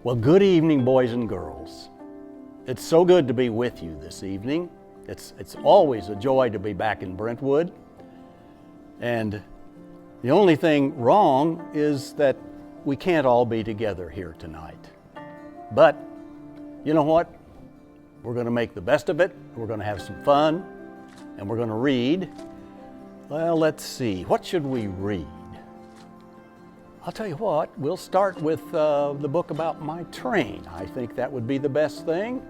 Well, good evening, boys and girls. It's so good to be with you this evening. It's always a joy to be back in Brentwood. And the only thing wrong is that we can't all be together here tonight. But you know what? We're going to make the best of it. We're going to have some fun, and we're going to read. Well, let's see. What should we read? I'll tell you what, we'll start with the book about my train. I think that would be the best thing.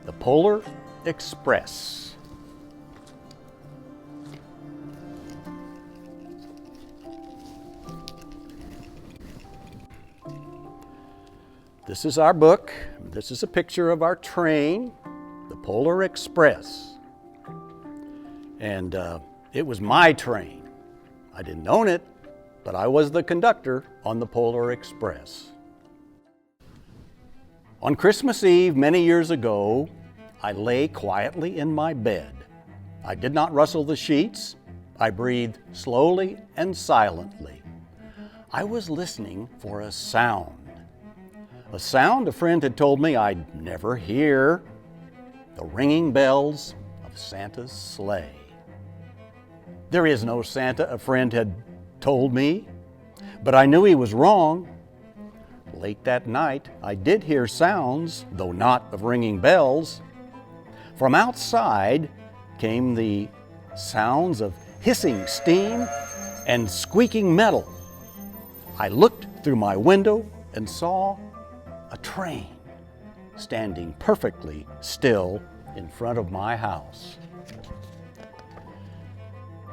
The Polar Express. This is our book. This is a picture of our train, the Polar Express. And it was my train. I didn't own it, but I was the conductor on the Polar Express. On Christmas Eve, many years ago, I lay quietly in my bed. I did not rustle the sheets. I breathed slowly and silently. I was listening for a sound a friend had told me I'd never hear: the ringing bells of Santa's sleigh. There is no Santa, a friend had told me, but I knew he was wrong. Late that night, I did hear sounds, though not of ringing bells. From outside came the sounds of hissing steam and squeaking metal. I looked through my window and saw a train standing perfectly still in front of my house.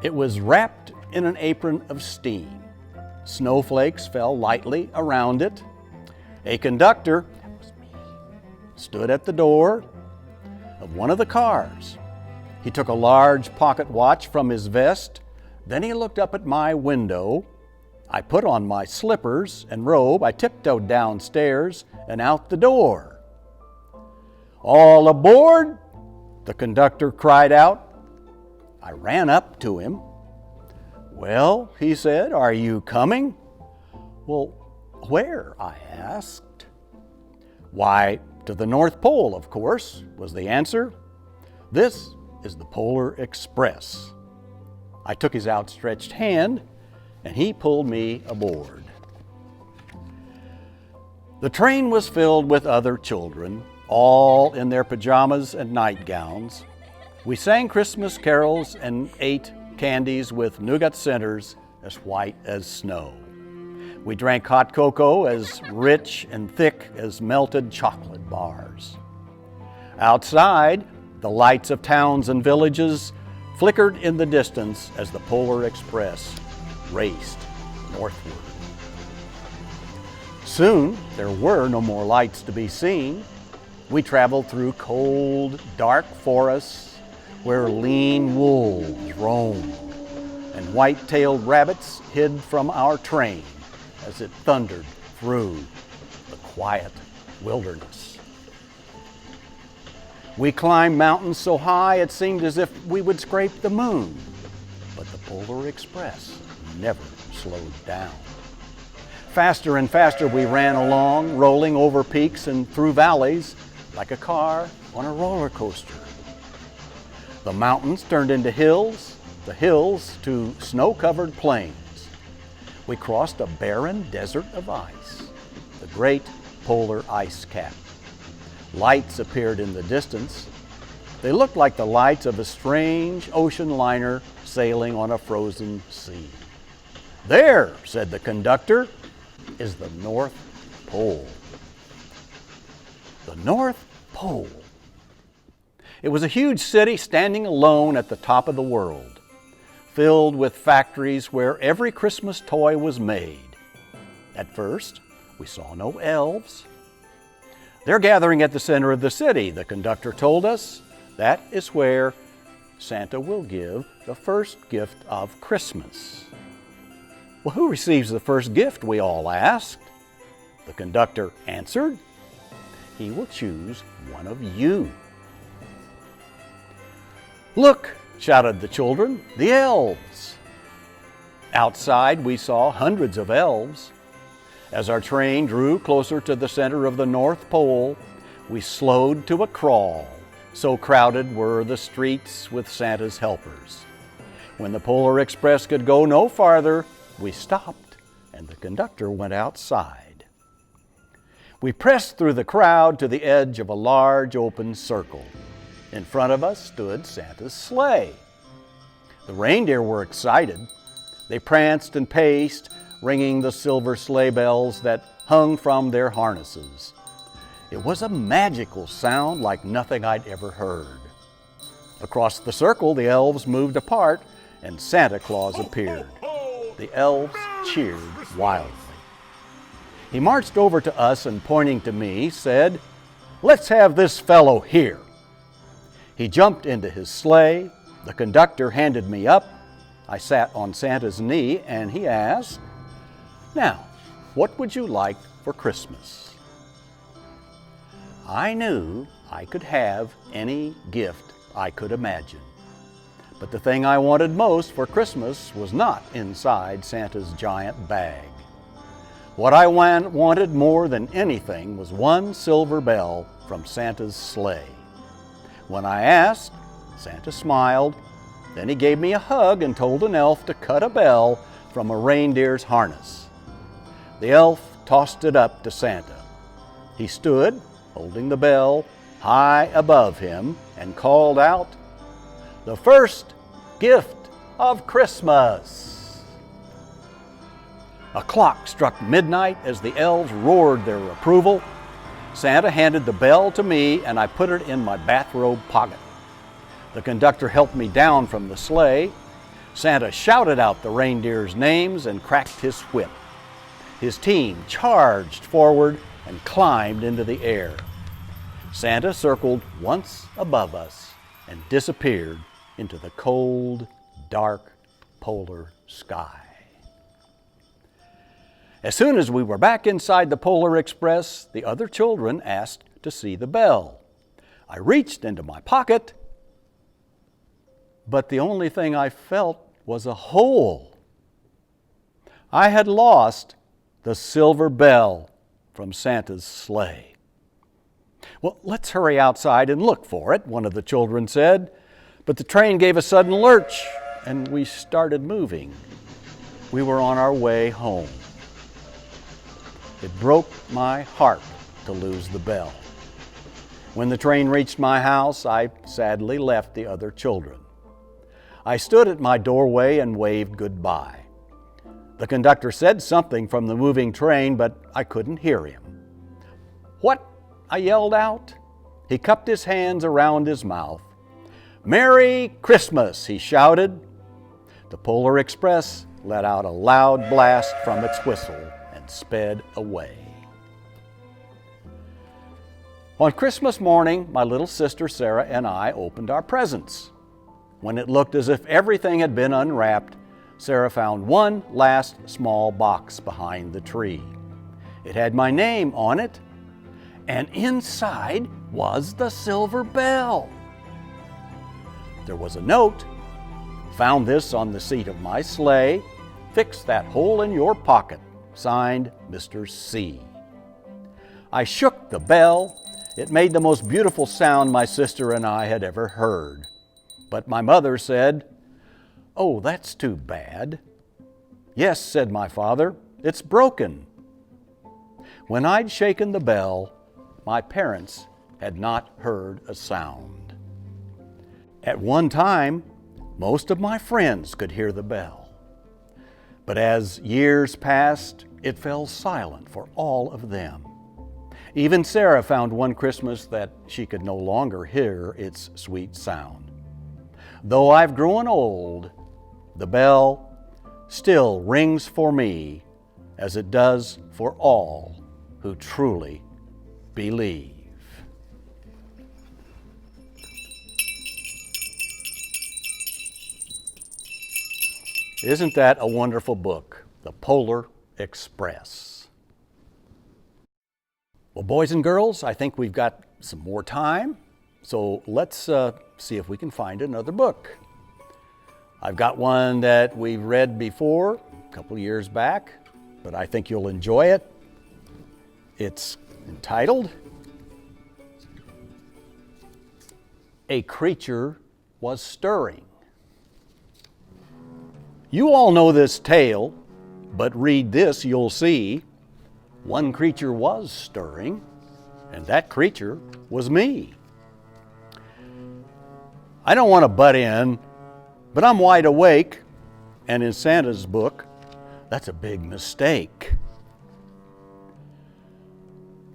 It was wrapped in an apron of steam. Snowflakes fell lightly around it. A conductor, that was me, stood at the door of one of the cars. He took a large pocket watch from his vest. Then he looked up at my window. I put on my slippers and robe. I tiptoed downstairs and out the door. "All aboard!" the conductor cried out. I ran up to him. "Well," he said, "are you coming?" "Well, where?" I asked. "Why, to the North Pole, of course," was the answer. "This is the Polar Express." I took his outstretched hand, and he pulled me aboard. The train was filled with other children, all in their pajamas and nightgowns. We sang Christmas carols and ate candies with nougat centers as white as snow. We drank hot cocoa as rich and thick as melted chocolate bars. Outside, the lights of towns and villages flickered in the distance as the Polar Express raced northward. Soon, there were no more lights to be seen. We traveled through cold, dark forests where lean wolves roamed and white-tailed rabbits hid from our train as it thundered through the quiet wilderness. We climbed mountains so high it seemed as if we would scrape the moon, but the Polar Express never slowed down. Faster and faster we ran along, rolling over peaks and through valleys like a car on a roller coaster. The mountains turned into hills, the hills to snow-covered plains. We crossed a barren desert of ice, the great polar ice cap. Lights appeared in the distance. They looked like the lights of a strange ocean liner sailing on a frozen sea. "There," said the conductor, "is the North Pole." The North Pole. It was a huge city standing alone at the top of the world, filled with factories where every Christmas toy was made. At first, we saw no elves. "They're gathering at the center of the city," the conductor told us. "That is where Santa will give the first gift of Christmas." "Well, who receives the first gift?" we all asked. The conductor answered, "He will choose one of you." "Look," shouted the children, "the elves!" Outside we saw hundreds of elves. As our train drew closer to the center of the North Pole, we slowed to a crawl, so crowded were the streets with Santa's helpers. When the Polar Express could go no farther, we stopped and the conductor went outside. We pressed through the crowd to the edge of a large open circle. In front of us stood Santa's sleigh. The reindeer were excited. They pranced and paced, ringing the silver sleigh bells that hung from their harnesses. It was a magical sound like nothing I'd ever heard. Across the circle, the elves moved apart and Santa Claus appeared. The elves cheered wildly. He marched over to us and pointing to me said, "Let's have this fellow here." He jumped into his sleigh. The conductor handed me up. I sat on Santa's knee and he asked, "Now, what would you like for Christmas?" I knew I could have any gift I could imagine. But the thing I wanted most for Christmas was not inside Santa's giant bag. What I wanted more than anything was one silver bell from Santa's sleigh. When I asked, Santa smiled. Then he gave me a hug and told an elf to cut a bell from a reindeer's harness. The elf tossed it up to Santa. He stood, holding the bell high above him, and called out, "The first gift of Christmas." A clock struck midnight as the elves roared their approval. Santa handed the bell to me and I put it in my bathrobe pocket. The conductor helped me down from the sleigh. Santa shouted out the reindeers' names and cracked his whip. His team charged forward and climbed into the air. Santa circled once above us and disappeared into the cold, dark polar sky. As soon as we were back inside the Polar Express, the other children asked to see the bell. I reached into my pocket, but the only thing I felt was a hole. I had lost the silver bell from Santa's sleigh. "Well, let's hurry outside and look for it," one of the children said. But the train gave a sudden lurch and we started moving. We were on our way home. It broke my heart to lose the bell. When the train reached my house, I sadly left the other children. I stood at my doorway and waved goodbye. The conductor said something from the moving train, but I couldn't hear him. "What?" I yelled out. He cupped his hands around his mouth. "Merry Christmas," he shouted. The Polar Express let out a loud blast from its whistle and sped away. On Christmas morning, my little sister Sarah and I opened our presents. When it looked as if everything had been unwrapped, Sarah found one last small box behind the tree. It had my name on it, and inside was the silver bell. There was a note. "Found this on the seat of my sleigh. Fix that hole in your pocket. Signed, Mr. C." I shook the bell. It made the most beautiful sound my sister and I had ever heard. But my mother said, "Oh, that's too bad." "Yes," said my father, "it's broken." When I'd shaken the bell, my parents had not heard a sound. At one time, most of my friends could hear the bell. But as years passed, it fell silent for all of them. Even Sarah found one Christmas that she could no longer hear its sweet sound. Though I've grown old, the bell still rings for me as it does for all who truly believe. Isn't that a wonderful book, The Polar Express? Well, boys and girls, I think we've got some more time, so let's see if we can find another book. I've got one that we've read before, a couple years back, but I think you'll enjoy it. It's entitled, A Creature Was Stirring. You all know this tale, but read this, you'll see one creature was stirring, and that creature was me. I don't want to butt in, but I'm wide awake, and in Santa's book, that's a big mistake.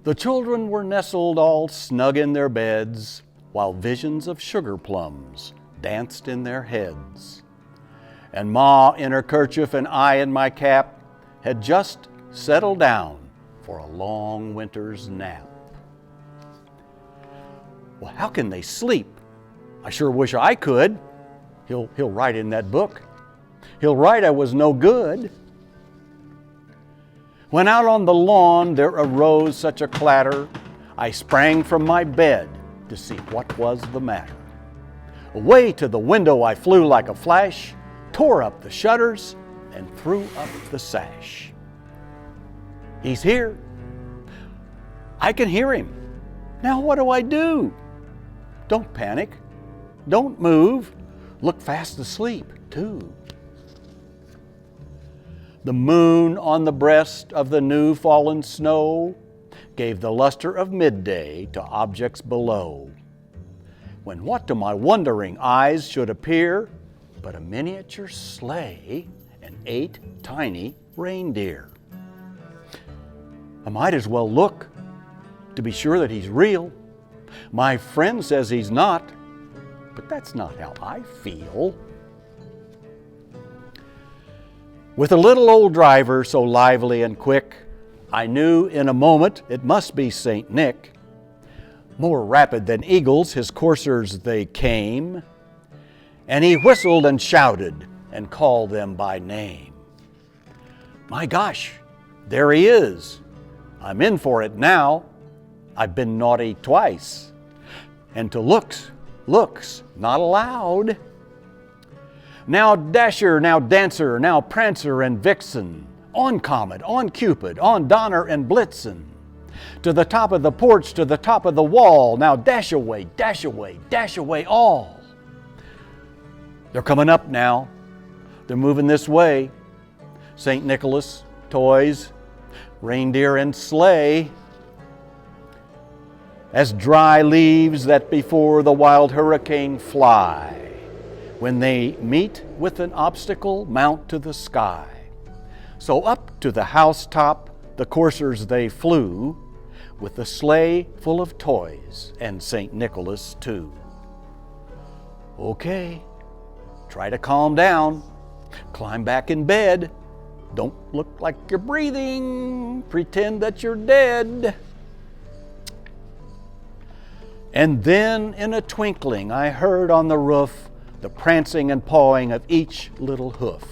The children were nestled all snug in their beds, while visions of sugar plums danced in their heads. And Ma in her kerchief and I in my cap had just settled down for a long winter's nap. Well, how can they sleep? I sure wish I could. He'll write in that book. He'll write I was no good. When out on the lawn there arose such a clatter, I sprang from my bed to see what was the matter. Away to the window I flew like a flash, tore up the shutters, and threw up the sash. He's here. I can hear him. Now what do I do? Don't panic. Don't move. Look fast asleep, too. The moon on the breast of the new fallen snow gave the luster of midday to objects below, when what to my wondering eyes should appear but a miniature sleigh and 8 tiny reindeer. I might as well look to be sure that he's real. My friend says he's not, but that's not how I feel. With a little old driver so lively and quick, I knew in a moment it must be St. Nick. More rapid than eagles his coursers they came, and he whistled and shouted and called them by name. My gosh, there he is. I'm in for it now. I've been naughty twice, and to looks, not allowed. Now Dasher, now Dancer, now Prancer and Vixen, on Comet, on Cupid, on Donner and Blitzen. To the top of the porch, to the top of the wall, now dash away, dash away, dash away all. They're coming up now. They're moving this way. St. Nicholas, toys, reindeer and sleigh. As dry leaves that before the wild hurricane fly, when they meet with an obstacle, mount to the sky. So up to the housetop the coursers they flew, with the sleigh full of toys and St. Nicholas too. Okay, try to calm down. Climb back in bed. Don't look like you're breathing. Pretend that you're dead. And then in a twinkling I heard on the roof the prancing and pawing of each little hoof.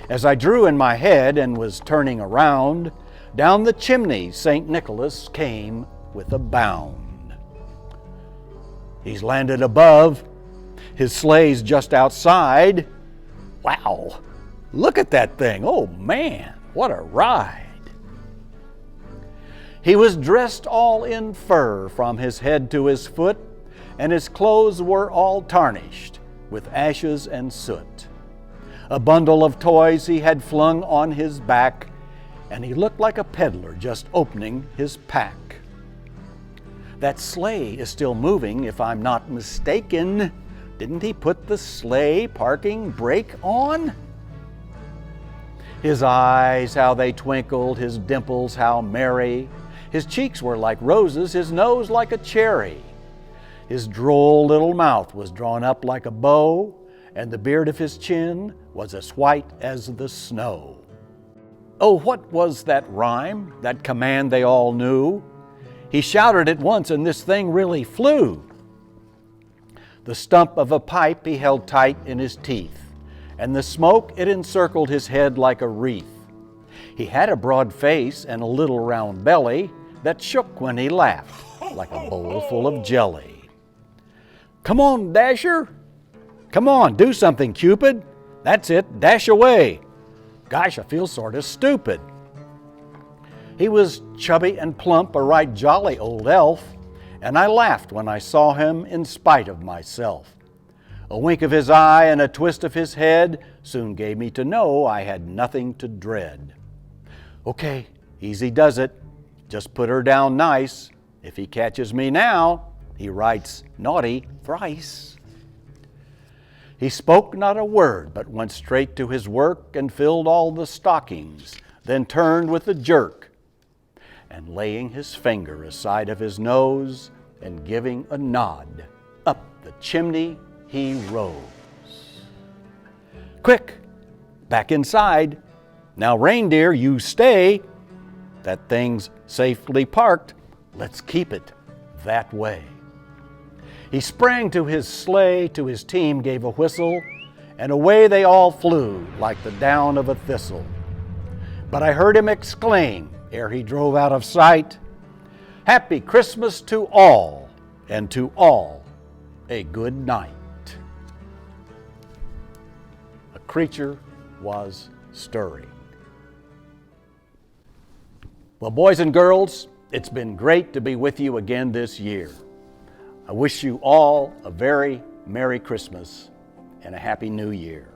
As I drew in my head and was turning around, down the chimney St. Nicholas came with a bound. He's landed above. His sleigh's just outside. Wow, look at that thing. Oh man, what a ride. He was dressed all in fur from his head to his foot, and his clothes were all tarnished with ashes and soot. A bundle of toys he had flung on his back, and he looked like a peddler just opening his pack. That sleigh is still moving, if I'm not mistaken. Didn't he put the sleigh parking brake on? His eyes, how they twinkled, his dimples, how merry. His cheeks were like roses, his nose like a cherry. His droll little mouth was drawn up like a bow, and the beard of his chin was as white as the snow. Oh, what was that rhyme, that command they all knew? He shouted it once, and this thing really flew. The stump of a pipe he held tight in his teeth, and the smoke, it encircled his head like a wreath. He had a broad face and a little round belly that shook when he laughed like a bowl full of jelly. Come on, Dasher. Come on, do something, Cupid. That's it, dash away. Gosh, I feel sort of stupid. He was chubby and plump, a right jolly old elf, and I laughed when I saw him in spite of myself. A wink of his eye and a twist of his head soon gave me to know I had nothing to dread. Okay, easy does it. Just put her down nice. If he catches me now, he writes naughty thrice. He spoke not a word, but went straight to his work and filled all the stockings, then turned with a jerk, and laying his finger aside of his nose and giving a nod, up the chimney he rose. Quick, back inside. Now, reindeer, you stay. That thing's safely parked. Let's keep it that way. He sprang to his sleigh, to his team gave a whistle, and away they all flew like the down of a thistle. But I heard him exclaim, ere he drove out of sight, Happy Christmas to all, and to all a good night. A creature was stirring. Well, boys and girls, it's been great to be with you again this year. I wish you all a very Merry Christmas and a Happy New Year.